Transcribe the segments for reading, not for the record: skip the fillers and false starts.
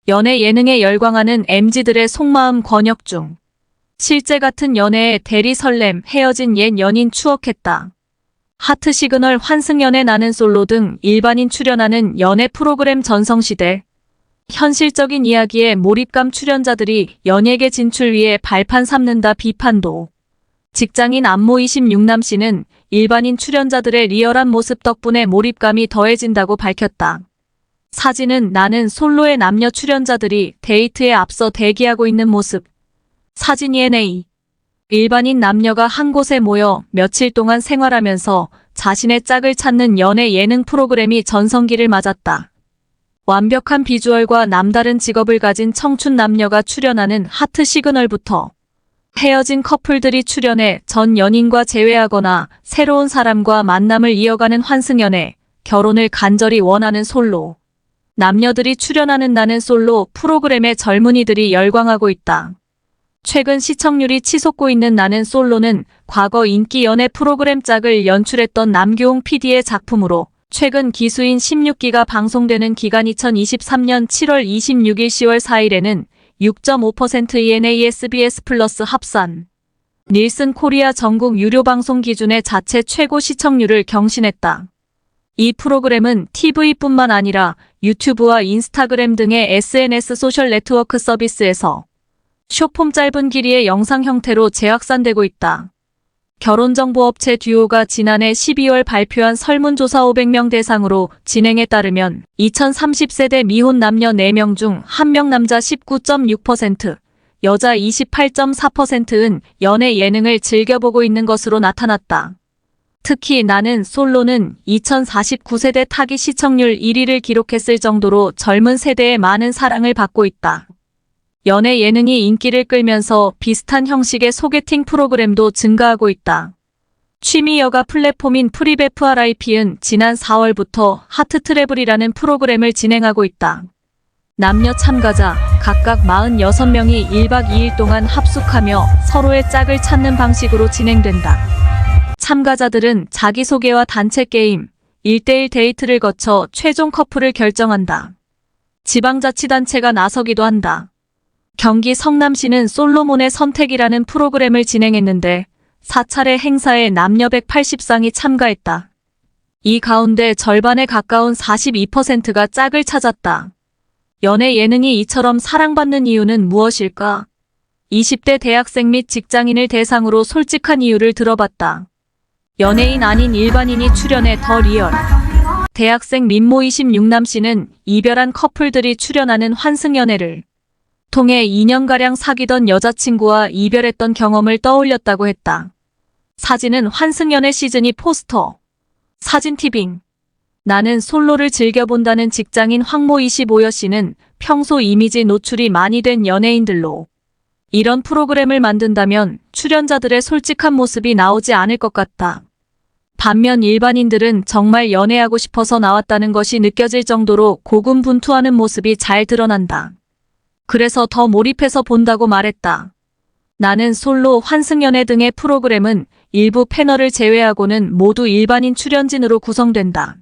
연애 예능에 열광하는 MZ들의 속마음 권역 중 실제 같은 연애에 대리 설렘, 헤어진 옛 연인 추억했다. 하트 시그널, 환승연애, 나는 솔로 등 일반인 출연하는 연애 프로그램 전성시대. 현실적인 이야기에 몰입감, 출연자들이 연예계 진출 위해 발판 삼는다 비판도. 직장인 안모 26남 씨는 일반인 출연자들의 리얼한 모습 덕분에 몰입감이 더해진다고 밝혔다. 사진은 나는 솔로의 남녀 출연자들이 데이트에 앞서 대기하고 있는 모습. 사진 ENA. 일반인 남녀가 한 곳에 모여 며칠 동안 생활하면서 자신의 짝을 찾는 연애 예능 프로그램이 전성기를 맞았다. 완벽한 비주얼과 남다른 직업을 가진 청춘 남녀가 출연하는 하트 시그널부터 헤어진 커플들이 출연해 전 연인과 재회하거나 새로운 사람과 만남을 이어가는 환승연애, 결혼을 간절히 원하는 솔로. 남녀들이 출연하는 나는 솔로 프로그램에 젊은이들이 열광하고 있다. 최근 시청률이 치솟고 있는 나는 솔로는 과거 인기 연애 프로그램 짝을 연출했던 남규홍 PD의 작품으로 최근 기수인 16기가 방송되는 기간 2023년 7월 26일 10월 4일에는 6.5% ENA SBS 플러스 합산 닐슨 코리아 전국 유료 방송 기준의 자체 최고 시청률을 경신했다. 이 프로그램은 TV뿐만 아니라 유튜브와 인스타그램 등의 SNS 소셜 네트워크 서비스에서 숏폼 짧은 길이의 영상 형태로 재확산되고 있다. 결혼정보업체 듀오가 지난해 12월 발표한 설문조사 500명 대상으로 진행에 따르면 2030세대 미혼 남녀 4명 중 1명 남자 19.6%, 여자 28.4%은 연애 예능을 즐겨보고 있는 것으로 나타났다. 특히 나는 솔로는 2049세대 타기 시청률 1위를 기록했을 정도로 젊은 세대의 많은 사랑을 받고 있다. 연애 예능이 인기를 끌면서 비슷한 형식의 소개팅 프로그램도 증가하고 있다. 취미 여가 플랫폼인 프리베프RIP은 지난 4월부터 하트트래블이라는 프로그램을 진행하고 있다. 남녀 참가자 각각 46명이 1박 2일 동안 합숙하며 서로의 짝을 찾는 방식으로 진행된다. 참가자들은 자기소개와 단체 게임, 1대1 데이트를 거쳐 최종 커플을 결정한다. 지방자치단체가 나서기도 한다. 경기 성남시는 솔로몬의 선택이라는 프로그램을 진행했는데 4차례 행사에 남녀 180쌍이 참가했다. 이 가운데 절반에 가까운 42%가 짝을 찾았다. 연애 예능이 이처럼 사랑받는 이유는 무엇일까? 20대 대학생 및 직장인을 대상으로 솔직한 이유를 들어봤다. 연예인 아닌 일반인이 출연해 더 리얼. 대학생 민모 26남 씨는 이별한 커플들이 출연하는 환승연애를 통해 2년가량 사귀던 여자친구와 이별했던 경험을 떠올렸다고 했다. 사진은 환승연애 시즌2 포스터. 사진 티빙. 나는 솔로를 즐겨본다는 직장인 황모 25여 씨는 평소 이미지 노출이 많이 된 연예인들로 이런 프로그램을 만든다면 출연자들의 솔직한 모습이 나오지 않을 것 같다. 반면 일반인들은 정말 연애하고 싶어서 나왔다는 것이 느껴질 정도로 고군분투하는 모습이 잘 드러난다. 그래서 더 몰입해서 본다고 말했다. 나는 솔로, 환승연애 등의 프로그램은 일부 패널을 제외하고는 모두 일반인 출연진으로 구성된다.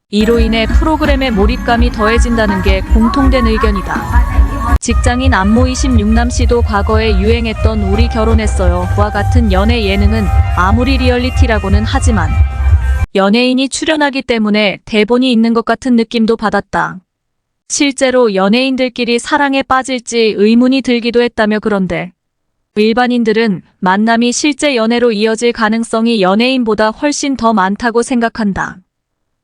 이로 인해 프로그램의 몰입감이 더해진다는 게 공통된 의견이다. 직장인 안모 26남 씨도 과거에 유행했던 우리 결혼했어요와 같은 연애 예능은 아무리 리얼리티라고는 하지만 연예인이 출연하기 때문에 대본이 있는 것 같은 느낌도 받았다. 실제로 연예인들끼리 사랑에 빠질지 의문이 들기도 했다며 그런데 일반인들은 만남이 실제 연애로 이어질 가능성이 연예인보다 훨씬 더 많다고 생각한다.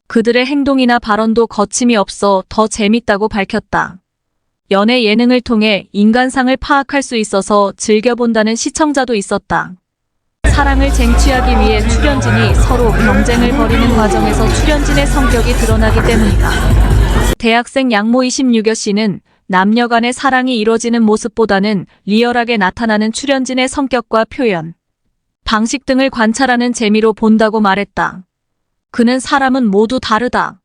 그들의 행동이나 발언도 거침이 없어 더 재밌다고 밝혔다. 연애 예능을 통해 인간상을 파악할 수 있어서 즐겨본다는 시청자도 있었다. 사랑을 쟁취하기 위해 출연진이 서로 경쟁을 벌이는 과정에서 출연진의 성격이 드러나기 때문이다. 대학생 양모 26여 씨는 남녀 간의 사랑이 이루어지는 모습보다는 리얼하게 나타나는 출연진의 성격과 표현, 방식 등을 관찰하는 재미로 본다고 말했다. 그는 사람은 모두 다르다.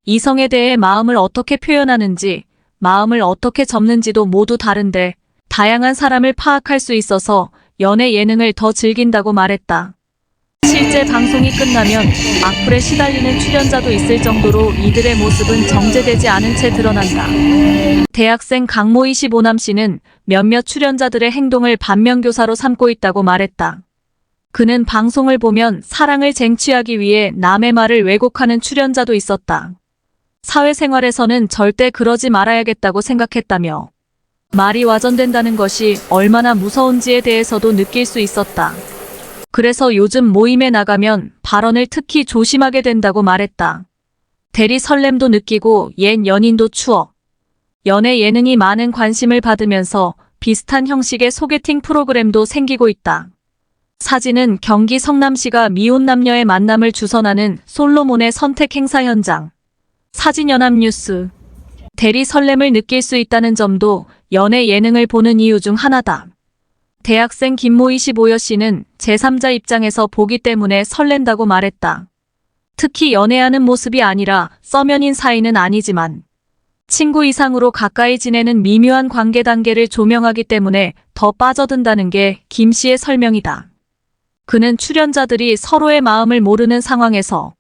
이성에 대해 마음을 어떻게 표현하는지, 마음을 어떻게 접는지도 모두 다른데 다양한 사람을 파악할 수 있어서 연애 예능을 더 즐긴다고 말했다. 실제 방송이 끝나면 악플에 시달리는 출연자도 있을 정도로 이들의 모습은 정제되지 않은 채 드러난다. 대학생 강모 25남 씨는 몇몇 출연자들의 행동을 반면교사로 삼고 있다고 말했다. 그는 방송을 보면 사랑을 쟁취하기 위해 남의 말을 왜곡하는 출연자도 있었다. 사회생활에서는 절대 그러지 말아야겠다고 생각했다며 말이 와전된다는 것이 얼마나 무서운지에 대해서도 느낄 수 있었다. 그래서 요즘 모임에 나가면 발언을 특히 조심하게 된다고 말했다. 대리 설렘도 느끼고 옛 연인도 추억. 연애 예능이 많은 관심을 받으면서 비슷한 형식의 소개팅 프로그램도 생기고 있다. 사진은 경기 성남시가 미혼 남녀의 만남을 주선하는 솔로몬의 선택 행사 현장. 사진연합뉴스. 대리 설렘을 느낄 수 있다는 점도 연애 예능을 보는 이유 중 하나다. 대학생 김모 25여 씨는 제3자 입장에서 보기 때문에 설렌다고 말했다. 특히 연애하는 모습이 아니라 서면인 사이는 아니지만 친구 이상으로 가까이 지내는 미묘한 관계 단계를 조명하기 때문에 더 빠져든다는 게 김 씨의 설명이다. 그는 출연자들이 서로의 마음을 모르는 상황에서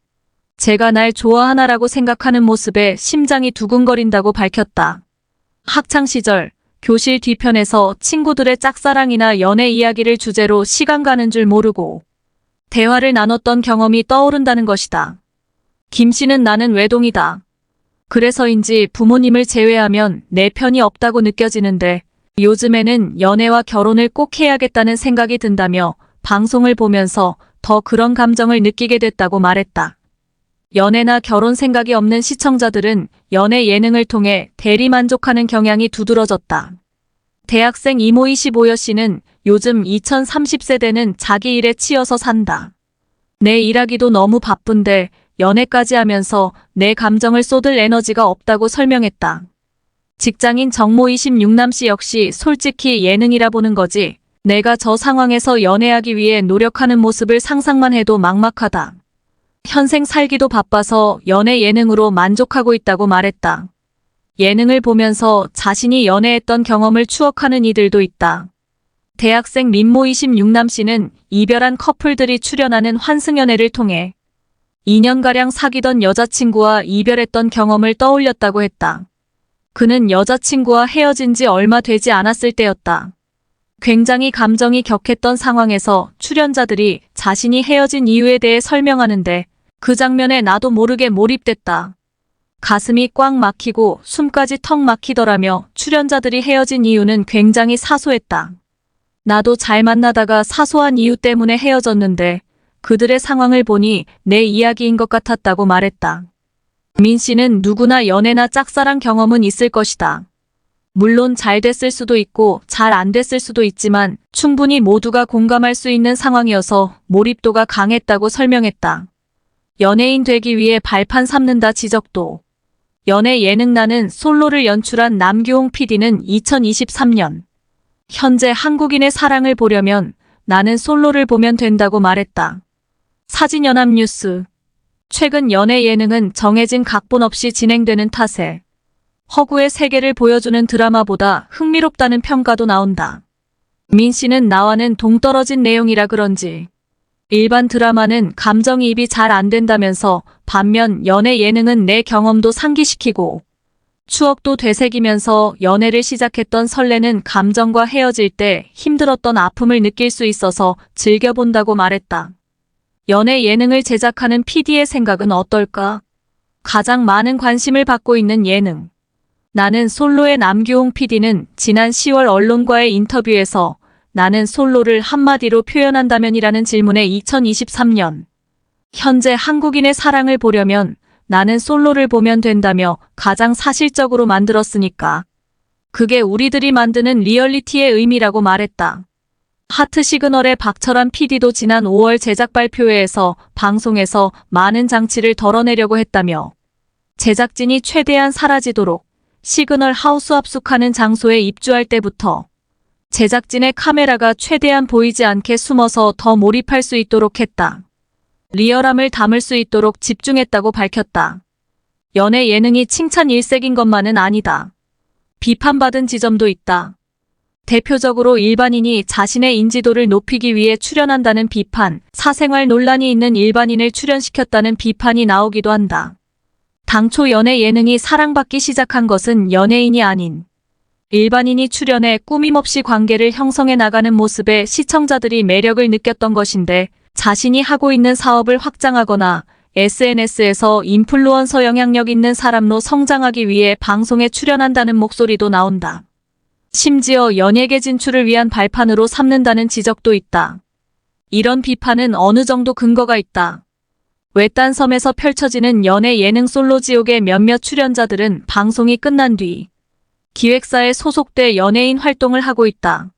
제가 날 좋아하나라고 생각하는 모습에 심장이 두근거린다고 밝혔다. 학창시절 교실 뒤편에서 친구들의 짝사랑이나 연애 이야기를 주제로 시간 가는 줄 모르고 대화를 나눴던 경험이 떠오른다는 것이다. 김 씨는 나는 외동이다. 그래서인지 부모님을 제외하면 내 편이 없다고 느껴지는데 요즘에는 연애와 결혼을 꼭 해야겠다는 생각이 든다며 방송을 보면서 더 그런 감정을 느끼게 됐다고 말했다. 연애나 결혼 생각이 없는 시청자들은 연애 예능을 통해 대리만족하는 경향이 두드러졌다. 대학생 이모 25여 씨는 요즘 2030세대는 자기 일에 치여서 산다. 내 일하기도 너무 바쁜데 연애까지 하면서 내 감정을 쏟을 에너지가 없다고 설명했다. 직장인 정모 26남 씨 역시 솔직히 예능이라 보는 거지. 내가 저 상황에서 연애하기 위해 노력하는 모습을 상상만 해도 막막하다. 현생 살기도 바빠서 연애 예능으로 만족하고 있다고 말했다. 예능을 보면서 자신이 연애했던 경험을 추억하는 이들도 있다. 대학생 민모 26남 씨는 이별한 커플들이 출연하는 환승연애를 통해 2년가량 사귀던 여자친구와 이별했던 경험을 떠올렸다고 했다. 그는 여자친구와 헤어진 지 얼마 되지 않았을 때였다. 굉장히 감정이 격했던 상황에서 출연자들이 자신이 헤어진 이유에 대해 설명하는데 그 장면에 나도 모르게 몰입됐다. 가슴이 꽉 막히고 숨까지 턱 막히더라며 출연자들이 헤어진 이유는 굉장히 사소했다. 나도 잘 만나다가 사소한 이유 때문에 헤어졌는데 그들의 상황을 보니 내 이야기인 것 같았다고 말했다. 민 씨는 누구나 연애나 짝사랑 경험은 있을 것이다. 물론 잘 됐을 수도 있고 잘 안 됐을 수도 있지만 충분히 모두가 공감할 수 있는 상황이어서 몰입도가 강했다고 설명했다. 연예인 되기 위해 발판 삼는다 지적도. 연애 예능 나는 솔로를 연출한 남규홍 PD는 2023년 현재 한국인의 사랑을 보려면 나는 솔로를 보면 된다고 말했다. 사진연합뉴스. 최근 연애 예능은 정해진 각본 없이 진행되는 탓에 허구의 세계를 보여주는 드라마보다 흥미롭다는 평가도 나온다. 민 씨는 나와는 동떨어진 내용이라 그런지 일반 드라마는 감정이입이 잘 안 된다면서 반면 연애 예능은 내 경험도 상기시키고 추억도 되새기면서 연애를 시작했던 설레는 감정과 헤어질 때 힘들었던 아픔을 느낄 수 있어서 즐겨본다고 말했다. 연애 예능을 제작하는 PD의 생각은 어떨까? 가장 많은 관심을 받고 있는 예능. 나는 솔로의 남규홍 PD는 지난 10월 언론과의 인터뷰에서 나는 솔로를 한마디로 표현한다면이라는 질문에 2023년 현재 한국인의 사랑을 보려면 나는 솔로를 보면 된다며 가장 사실적으로 만들었으니까 그게 우리들이 만드는 리얼리티의 의미라고 말했다. 하트 시그널의 박철환 PD도 지난 5월 제작 발표회에서 방송에서 많은 장치를 덜어내려고 했다며 제작진이 최대한 사라지도록 시그널 하우스 합숙하는 장소에 입주할 때부터 제작진의 카메라가 최대한 보이지 않게 숨어서 더 몰입할 수 있도록 했다. 리얼함을 담을 수 있도록 집중했다고 밝혔다. 연애 예능이 칭찬 일색인 것만은 아니다. 비판받은 지점도 있다. 대표적으로 일반인이 자신의 인지도를 높이기 위해 출연한다는 비판, 사생활 논란이 있는 일반인을 출연시켰다는 비판이 나오기도 한다. 당초 연예 예능이 사랑받기 시작한 것은 연예인이 아닌 일반인이 출연해 꾸밈없이 관계를 형성해 나가는 모습에 시청자들이 매력을 느꼈던 것인데, 자신이 하고 있는 사업을 확장하거나 SNS에서 인플루언서 영향력 있는 사람로 성장하기 위해 방송에 출연한다는 목소리도 나온다. 심지어 연예계 진출을 위한 발판으로 삼는다는 지적도 있다. 이런 비판은 어느 정도 근거가 있다. 외딴 섬에서 펼쳐지는 연예 예능 솔로 지옥의 몇몇 출연자들은 방송이 끝난 뒤 기획사에 소속돼 연예인 활동을 하고 있다.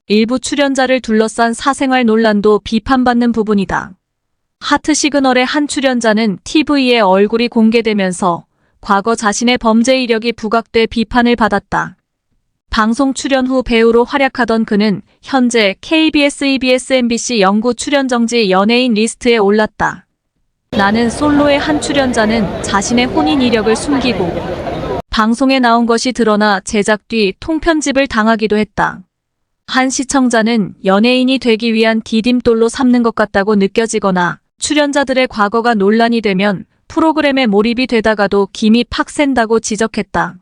일부 출연자를 둘러싼 사생활 논란도 비판받는 부분이다. 하트 시그널의 한 출연자는 TV에 얼굴이 공개되면서 과거 자신의 범죄 이력이 부각돼 비판을 받았다. 방송 출연 후 배우로 활약하던 그는 현재 KBS, EBS, MBC 영구 출연 정지 연예인 리스트에 올랐다. 나는 솔로의 한 출연자는 자신의 혼인 이력을 숨기고 방송에 나온 것이 드러나 제작 뒤 통편집을 당하기도 했다. 한 시청자는 연예인이 되기 위한 디딤돌로 삼는 것 같다고 느껴지거나 출연자들의 과거가 논란이 되면 프로그램에 몰입이 되다가도 김이 팍 샌다고 지적했다.